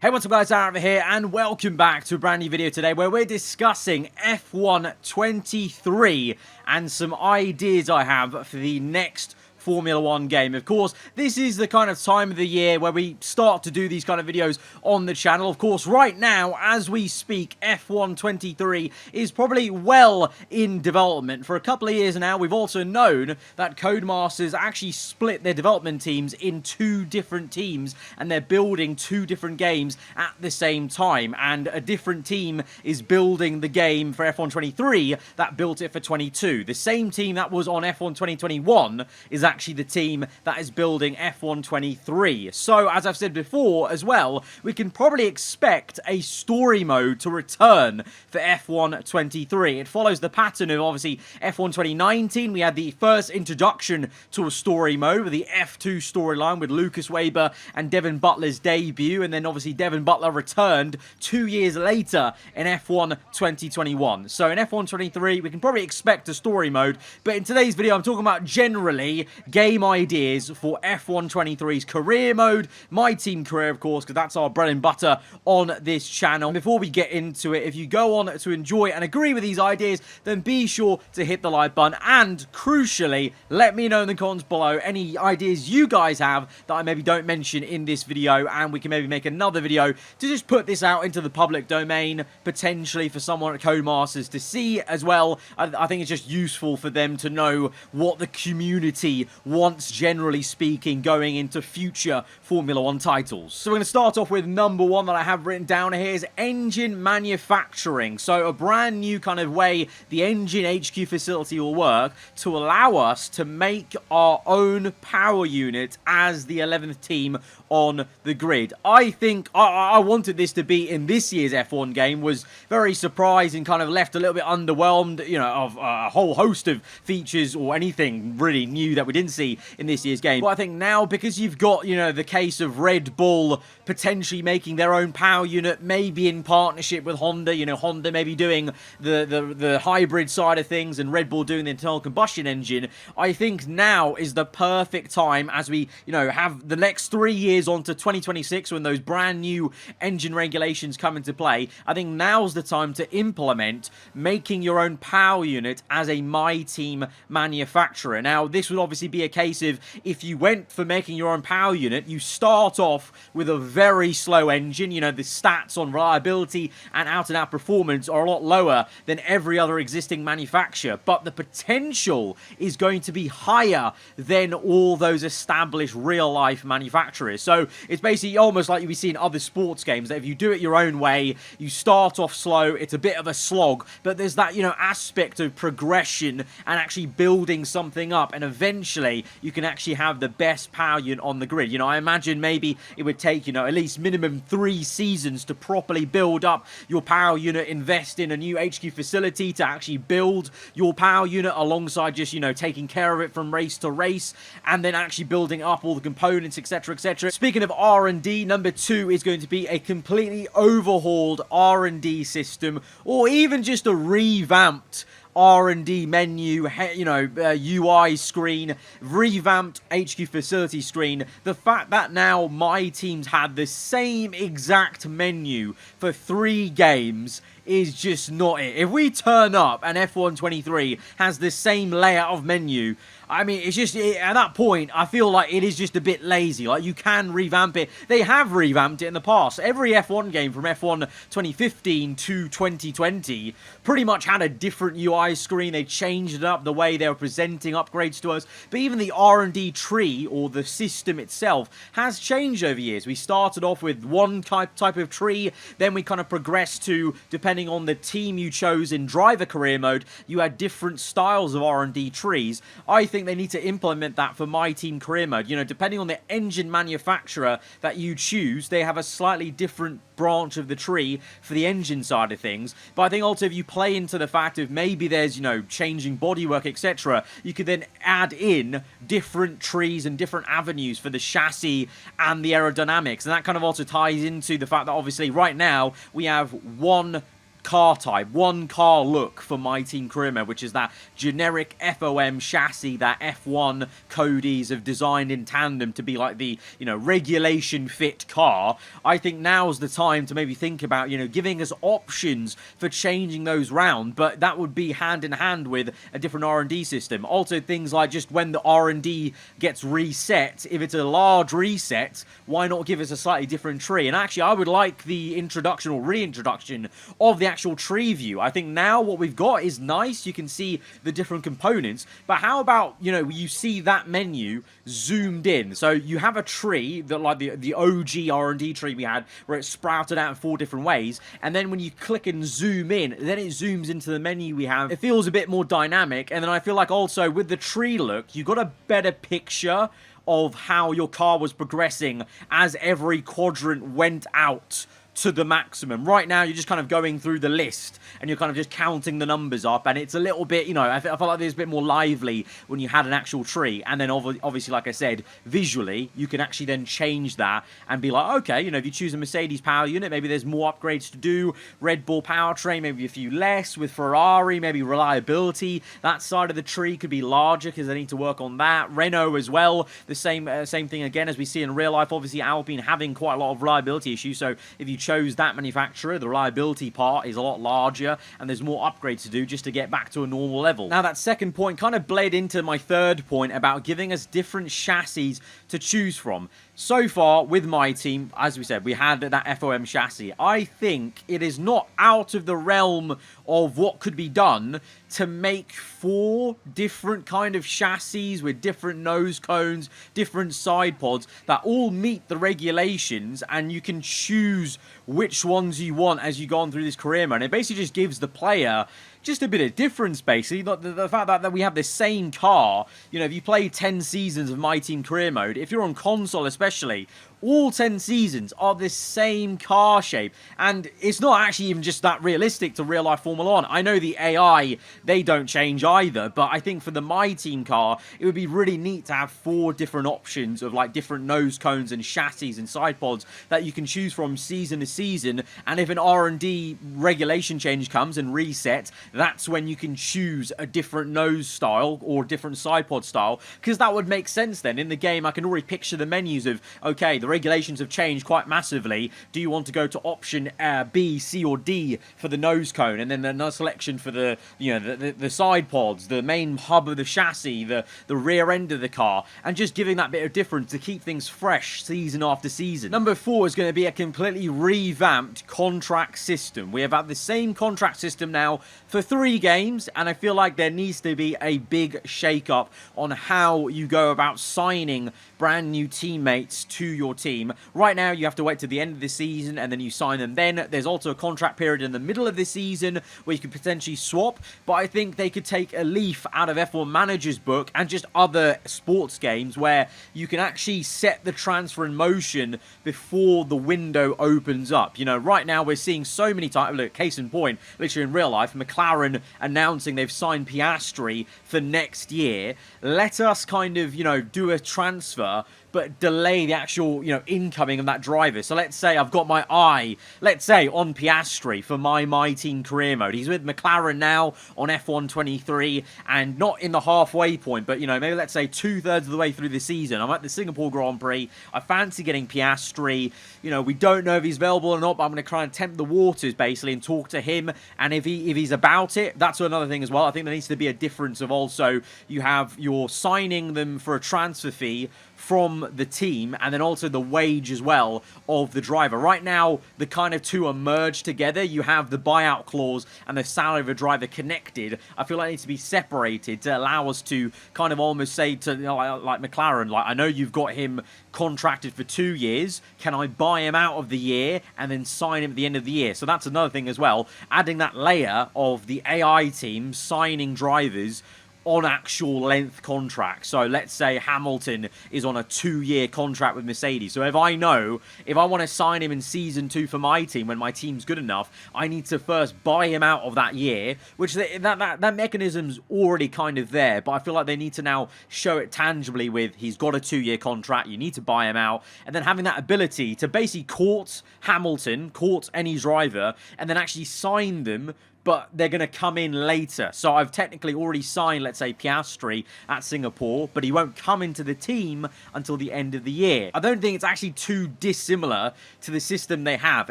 Hey, what's up guys, aarava here, and welcome back to a brand new video today where we're discussing F1 23 and some ideas I have for the next Formula 1 game. Of course, this is the kind of time of the year where we start to do these kind of videos on the channel. Of course, right now, as we speak, F1 23 is probably well in development. For a couple of years now, we've also known that Codemasters actually split their development teams in two different teams, and they're building two different games at the same time. And a different team is building the game for F1 23 that built it for 22. The same team that was on F1 2021 is actually the team that is building F1 23. So, as I've said before as well, we can probably expect a story mode to return for F1 23. It follows the pattern of, obviously, F1 2019. We had the first introduction to a story mode with the F2 storyline with Lucas Weber and Devin Butler's debut, and then obviously Devin Butler returned 2 years later in F1 2021. So in F1 23, we can probably expect a story mode, but in today's video, I'm talking about generally game ideas for F1 23's career mode, my team career, of course, because that's our bread and butter on this channel. And before we get into it, if you go on to enjoy and agree with these ideas, then be sure to hit the like button, and crucially, let me know in the comments below any ideas you guys have that I maybe don't mention in this video, and we can maybe make another video to just put this out into the public domain, potentially for someone at Codemasters to see as well. I think it's just useful for them to know what the community wants, generally speaking, going into future Formula 1 titles. So we're going to start off with number one that I have written down here is engine manufacturing. So a brand new kind of way the engine HQ facility will work to allow us to make our own power unit as the 11th team on the grid. I think I wanted this to be in this year's F1 game, was very surprised and kind of left a little bit underwhelmed, you know, of a whole host of features or anything really new that we didn't see in this year's game. But I think now, because you've got, you know, the case of Red Bull potentially making their own power unit, maybe in partnership with Honda, you know, Honda maybe doing the hybrid side of things and Red Bull doing the internal combustion engine, I think now is the perfect time as we, you know, have the next 3 years on to 2026 when those brand new engine regulations come into play. I think now's the time to implement making your own power unit as a My Team manufacturer. Now, this would obviously be a case of, if you went for making your own power unit, you start off with a very slow engine. You know, the stats on reliability and out-and-out performance are a lot lower than every other existing manufacturer, but the potential is going to be higher than all those established real-life manufacturers. So it's basically almost like you see in other sports games, that if you do it your own way, you start off slow, it's a bit of a slog, but there's that, you know, aspect of progression and actually building something up, and eventually you can actually have the best power unit on the grid. You know, I imagine maybe it would take, you know, at least minimum 3 seasons to properly build up your power unit, invest in a new HQ facility to actually build your power unit alongside just, you know, taking care of it from race to race, and then actually building up all the components, etc, etc. Speaking of R&D, number 2 is going to be a completely overhauled R&D system, or even just a revamped R&D menu, you know, UI screen, revamped HQ facility screen. The fact that now my teams had the same exact menu for 3 games is just not it. If we turn up and F1 23 has the same layout of menu, I mean, it's just, at that point, I feel like it is just a bit lazy. Like, you can revamp it. They have revamped it in the past. Every F1 game from F1 2015 to 2020 pretty much had a different UI screen. They changed it up, the way they were presenting upgrades to us. But even the R&D tree, or the system itself, has changed over years. We started off with one type of tree, then we kind of progressed to, depending on the team you chose in driver career mode, you had different styles of R&D trees. I think they need to implement that for My Team career mode. You know, depending on the engine manufacturer that you choose, they have a slightly different branch of the tree for the engine side of things. But I think also, if you play into the fact of maybe there's, you know, changing bodywork, etc., you could then add in different trees and different avenues for the chassis and the aerodynamics. And that kind of also ties into the fact that obviously right now we have one car type, one car look for my team career mode, which is that generic FOM chassis that F1 Codies have designed in tandem to be like the, regulation fit car. I think now's the time to maybe think about, giving us options for changing those round, but that would be hand in hand with a different R&D system. Also, things like just when the R&D gets reset, if it's a large reset, why not give us a slightly different tree? And actually, I would like the introduction or reintroduction of the actual tree view. I think now what we've got is nice. You can see the different components, but how about, you see that menu zoomed in? So you have a tree that, like the OG R&D tree we had, where it sprouted out in 4 different ways, and then when you click and zoom in, then it zooms into the menu we have. It feels a bit more dynamic, and then I feel like also with the tree look, you got a better picture of how your car was progressing as every quadrant went out to the maximum. Right now, you're just kind of going through the list, and you're kind of just counting the numbers up, and it's a little bit, I feel like there's a bit more lively when you had an actual tree, and then obviously, like I said, visually, you can actually then change that and be like, okay, if you choose a Mercedes power unit, maybe there's more upgrades to do, Red Bull powertrain, maybe a few less, with Ferrari, maybe reliability, that side of the tree could be larger, because they need to work on that, Renault as well, the same thing again, as we see in real life, obviously Alpine having quite a lot of reliability issues, so if you chose that manufacturer, the reliability part is a lot larger, and there's more upgrades to do just to get back to a normal level. Now, that second point kind of bled into my third point about giving us different chassis to choose from. So far, with my team, as we said, we had that FOM chassis. I think it is not out of the realm of what could be done to make 4 different kind of chassis with different nose cones, different side pods that all meet the regulations, and you can choose which ones you want as you go on through this career mode. It basically just gives the player just a bit of difference, basically. The fact that we have the same car, if you play 10 seasons of My Team Career Mode, if you're on console especially, all 10 seasons are the same car shape, and it's not actually even just that realistic to real-life Formula 1. I know the AI, they don't change either, but I think for the My Team car, it would be really neat to have 4 different options of, like, different nose cones and chassis and side pods that you can choose from season to season, and if an R&D regulation change comes and reset, that's when you can choose a different nose style or different side pod style, because that would make sense then. In the game, I can already picture the menus of, okay, the regulations have changed quite massively. Do you want to go to option B, C, or D for the nose cone, and then the selection for the the side pods, the main hub of the chassis, the rear end of the car, and just giving that bit of difference to keep things fresh season after season. Number 4 is going to be a completely revamped contract system. We have had the same contract system now for 3 games, and I feel like there needs to be a big shake-up on how you go about signing brand new teammates to your team. Right now, you have to wait to the end of the season, and then you sign them then. There's also a contract period in the middle of the season where you could potentially swap, but I think they could take a leaf out of F1 Manager's book and just other sports games where you can actually set the transfer in motion before the window opens up. Right now, we're seeing so many times, look, case in point, literally in real life, McLaren announcing they've signed Piastri for next year. Let us kind of, do a transfer, but delay the actual, incoming of that driver. So let's say I've got my eye, let's say, on Piastri for my team career mode. He's with McLaren now on F1 23, and not in the halfway point, but, maybe let's say 2/3 of the way through the season. I'm at the Singapore Grand Prix. I fancy getting Piastri. We don't know if he's available or not, but I'm going to try and tempt the waters, basically, and talk to him. And if he's about it, that's another thing as well. I think there needs to be a difference of also, you're signing them for a transfer fee from the team, and then also the wage as well of the driver. Right now, the kind of two are merged together. You have the buyout clause and the salary of a driver connected. I feel like it needs to be separated to allow us to kind of almost say to, like McLaren, like, I know you've got him contracted for 2 years. Can I buy him out of the year and then sign him at the end of the year? So that's another thing as well. Adding that layer of the AI team signing drivers on actual length contracts. So let's say Hamilton is on a 2-year contract with Mercedes. So if I know, if I want to sign him in Season 2 for my team, when my team's good enough, I need to first buy him out of that year, which that mechanism's already kind of there. But I feel like they need to now show it tangibly with, he's got a 2-year contract, you need to buy him out, and then having that ability to basically court Hamilton, court any driver, and then actually sign them, but they're going to come in later. So I've technically already signed, let's say, Piastri at Singapore, but he won't come into the team until the end of the year. I don't think it's actually too dissimilar to the system they have.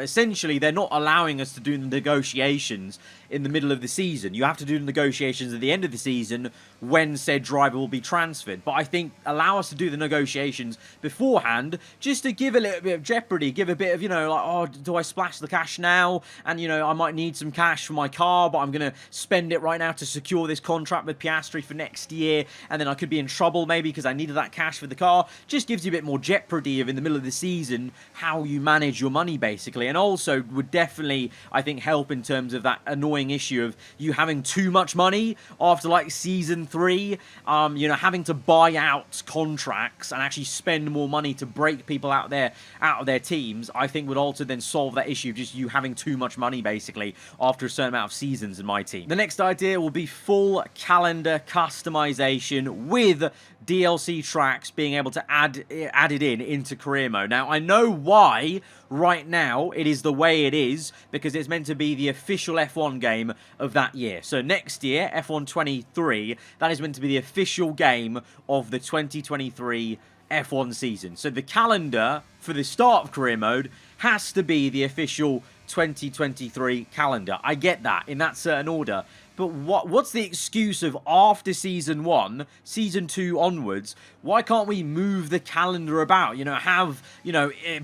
Essentially, they're not allowing us to do the negotiations in the middle of the season. You have to do the negotiations at the end of the season when said driver will be transferred. But I think allow us to do the negotiations beforehand, just to give a little bit of jeopardy, give a bit of, like, oh, do I splash the cash now? And, I might need some cash for my car, but I'm going to spend it right now to secure this contract with Piastri for next year, and then I could be in trouble maybe because I needed that cash for the car. Just gives you a bit more jeopardy of, in the middle of the season, how you manage your money, basically. And also would definitely, I think, help in terms of that annoying issue of you having too much money after, like, Season 3, having to buy out contracts and actually spend more money to break people out of their teams. I think would also then solve that issue of just you having too much money, basically, after a certain amount of seasons in my team. The next idea will be full calendar customization with DLC tracks being able to add it into career mode. Now, I know why right now it is the way it is, because it's meant to be the official F1 game of that year. So next year, F1 23, that is meant to be the official game of the 2023 F1 season. So the calendar for the start of career mode has to be the official 2023 calendar. I get that in that certain order. But what's the excuse of after Season 1, Season 2 onwards, why can't we move the calendar about? Have,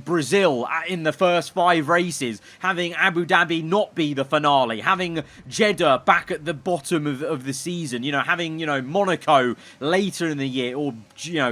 Brazil in the first 5 races, having Abu Dhabi not be the finale, having Jeddah back at the bottom of the season, having, Monaco later in the year, or,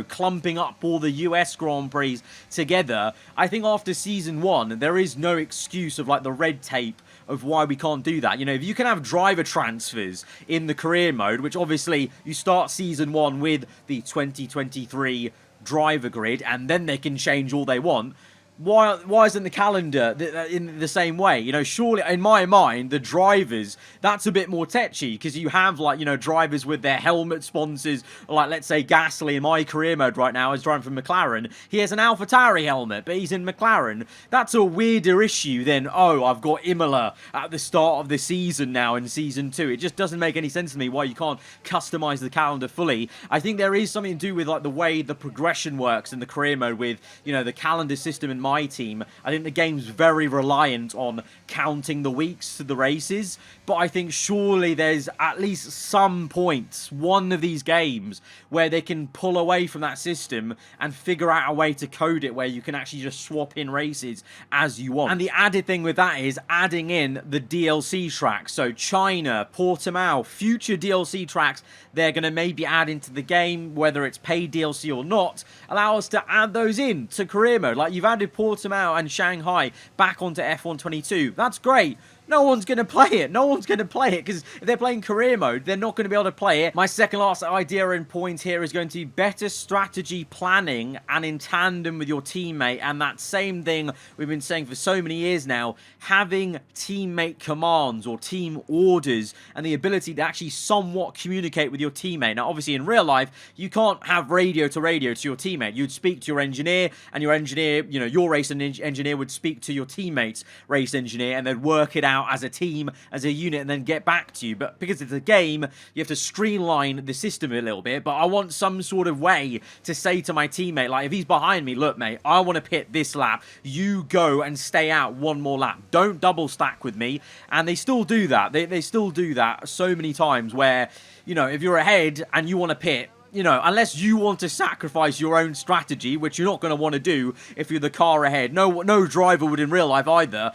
clumping up all the US Grand Prix together. I think after Season 1, there is no excuse of, like, the red tape of why we can't do that. If you can have driver transfers in the career mode, which obviously you start Season 1 with the 2023 driver grid, and then they can change all they want. Why isn't the calendar in the same way? Surely, in my mind, the drivers, that's a bit more tetchy, because you have, like, drivers with their helmet sponsors, like, let's say, Gasly in my career mode right now is driving for McLaren. He has an AlphaTauri helmet, but he's in McLaren. That's a weirder issue than, oh, I've got Imola at the start of the season now in Season 2. It just doesn't make any sense to me why you can't customize the calendar fully. I think there is something to do with, like, the way the progression works in the career mode with, the calendar system in my team. I think the game's very reliant on counting the weeks to the races, but I think surely there's at least some points, one of these games, where they can pull away from that system and figure out a way to code it where you can actually just swap in races as you want. And the added thing with that is adding in the DLC tracks. So China, Portimao, future DLC tracks they're going to maybe add into the game, whether it's paid DLC or not, allow us to add those in to career mode. Like, you've added Portimao and Shanghai back onto F1 22. That's great. No one's going to play it. No one's going to play it, because if they're playing career mode, they're not going to be able to play it. My second last idea and point here is going to be better strategy planning and in tandem with your teammate. And that same thing we've been saying for so many years now, having teammate commands or team orders and the ability to actually somewhat communicate with your teammate. Now, obviously, in real life, you can't have radio to your teammate. You'd speak to your engineer, and your engineer, your race engineer would speak to your teammate's race engineer, and they'd work it out as a team, as a unit, and then get back to you. But because it's a game, you have to streamline the system a little bit. But I want some sort of way to say to my teammate, like, if he's behind me, look, mate, I want to pit this lap. You go and stay out one more lap. Don't double stack with me. And they still do that. They still do that so many times where, if you're ahead and you want to pit, you know, unless you want to sacrifice your own strategy, which you're not going to want to do if you're the car ahead. No driver would in real life either.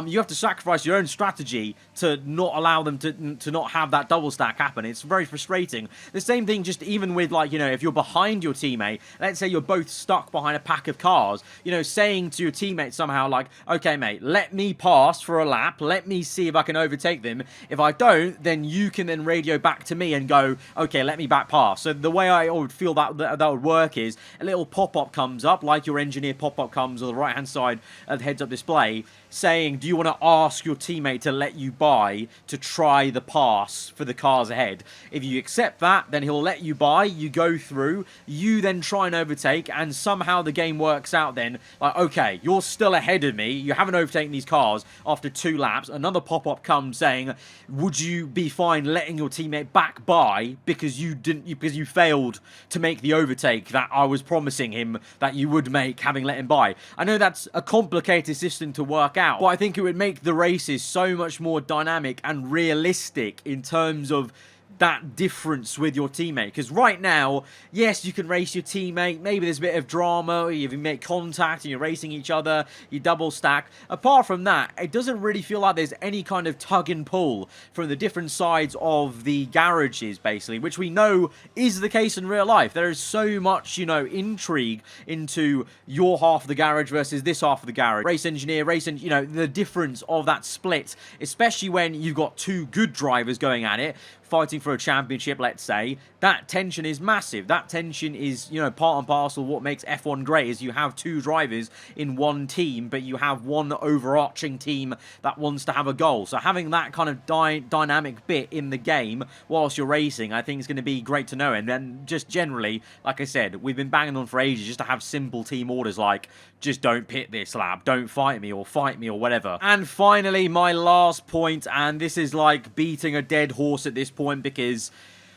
You have to sacrifice your own strategy to not allow them to not have that double stack happen. It's very frustrating. The same thing just even with, like, you know, if you're behind your teammate, let's say you're both stuck behind a pack of cars, you know, saying to your teammate somehow like, okay, mate, let me pass for a lap. Let me see if I can overtake them. If I don't, then you can then radio back to me and go, okay, let me back pass. So the way I would feel that would work is a little pop-up comes up, like your engineer pop-up comes on the right-hand side of the heads-up display, saying, do you want to ask your teammate to let you by to try the pass for the cars ahead? If you accept that, then he'll let you by, you go through, you then try and overtake, and somehow the game works out then, like, okay, you're still ahead of me, you haven't overtaken these cars after 2 laps, another pop-up comes saying, would you be fine letting your teammate back by because you failed to make the overtake that I was promising him that you would make, having let him by? I know that's a complicated system to work out, but I think it would make the races so much more dynamic and realistic in terms of that difference with your teammate. Because right now, yes, you can race your teammate, maybe there's a bit of drama, if you make contact and you're racing each other, you double stack. Apart from that, it doesn't really feel like there's any kind of tug and pull from the different sides of the garages, basically, which we know is the case in real life. There is so much, you know, intrigue into your half of the garage versus this half of the garage. Race engineer, you know, the difference of that split, especially when you've got 2 good drivers going at it, fighting for a championship, let's say, that tension is massive. That tension is, you know, part and parcel what makes F1 great, is you have 2 drivers in one team, but you have one overarching team that wants to have a goal. So having that kind of dynamic bit in the game whilst you're racing, I think is going to be great to know. And then just generally, like I said, we've been banging on for ages just to have simple team orders like, just don't pit this lap, don't fight me or whatever. And finally, my last point, and this is like beating a dead horse at this point, because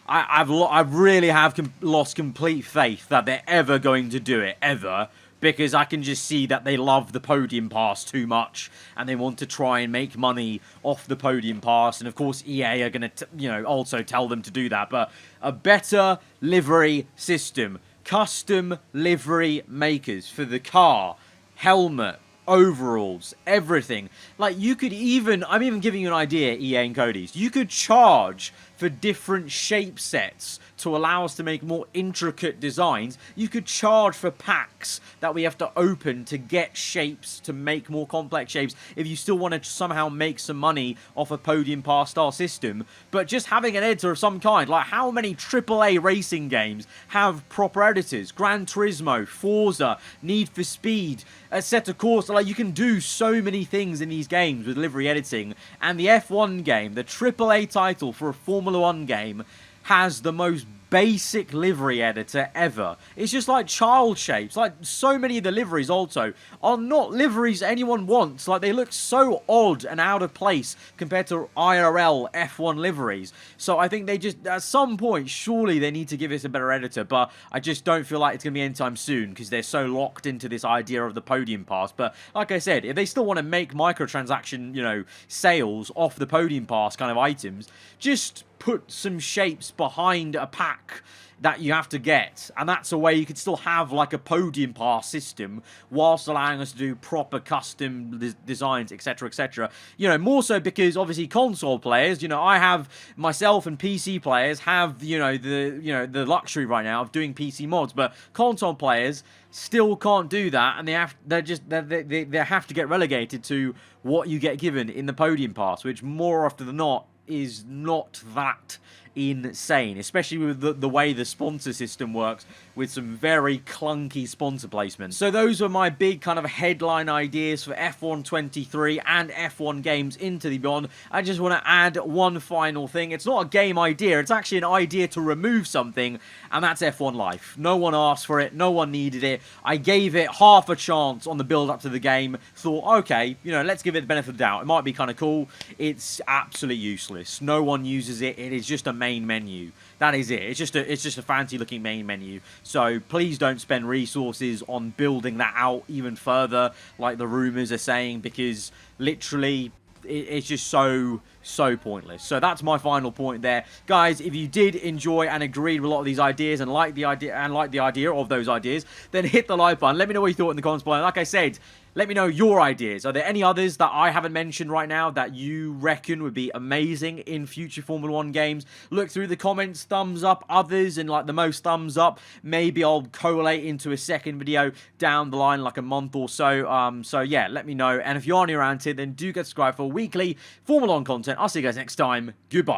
I really have lost complete faith that they're ever going to do it, ever, because I can just see that they love the podium pass too much, and they want to try and make money off the podium pass, and of course EA are going to, you know, also tell them to do that, but a better livery system, custom livery makers for the car, helmet, overalls, everything. Like, you could even, I'm even giving you an idea, EA and Cody's, you could charge for different shape sets to allow us to make more intricate designs. You could charge for packs that we have to open to get shapes, to make more complex shapes, if you still want to somehow make some money off a podium pass style system. But just having an editor of some kind, like how many AAA racing games have proper editors? Gran Turismo, Forza, Need for Speed, etc. Course, like, you can do so many things in these games with livery editing, and the F1 game, the AAA title for a Formula 1 game, has the most basic livery editor ever. It's just like child shapes. Like, so many of the liveries also are not liveries anyone wants. Like, they look so odd and out of place compared to IRL F1 liveries. So I think they just, at some point, surely they need to give us a better editor, but I just don't feel like it's going to be anytime soon, because they're so locked into this idea of the podium pass. But like I said, if they still want to make microtransaction, you know, sales off the podium pass kind of items, just put some shapes behind a pack that you have to get, and that's a way you could still have like a podium pass system whilst allowing us to do proper custom designs, etc, etc. You know, more so because obviously console players, you know, I have myself, and PC players have, you know, the luxury right now of doing PC mods, but console players still can't do that, and they have to get relegated to what you get given in the podium pass, which more often than not is not that insane, especially with the way the sponsor system works, with some very clunky sponsor placements. So those were my big kind of headline ideas for F1 23 and F1 games into the beyond. I just want to add one final thing. It's not a game idea, it's actually an idea to remove something, and that's F1 Life. No one asked for it, no one needed it. I gave it half a chance on the build up to the game, thought, okay, you know, let's give it the benefit of the doubt. It might be kind of cool. It's absolutely useless. No one uses it. It is just a main menu. That is it. It's just a fancy looking main menu. So please don't spend resources on building that out even further, like the rumors are saying, because literally it's just so so pointless. So that's my final point there. Guys, if you did enjoy and agreed with a lot of these ideas and like the idea of those ideas, then hit the like button. Let me know what you thought in the comments below. Like I said, let me know your ideas. Are there any others that I haven't mentioned right now that you reckon would be amazing in future Formula 1 games? Look through the comments, thumbs up, others, and like the most thumbs up. Maybe I'll collate into a second video down the line, like a month or so. So yeah, let me know. And if you are new around here, then do get subscribed for weekly Formula 1 content. I'll see you guys next time. Goodbye.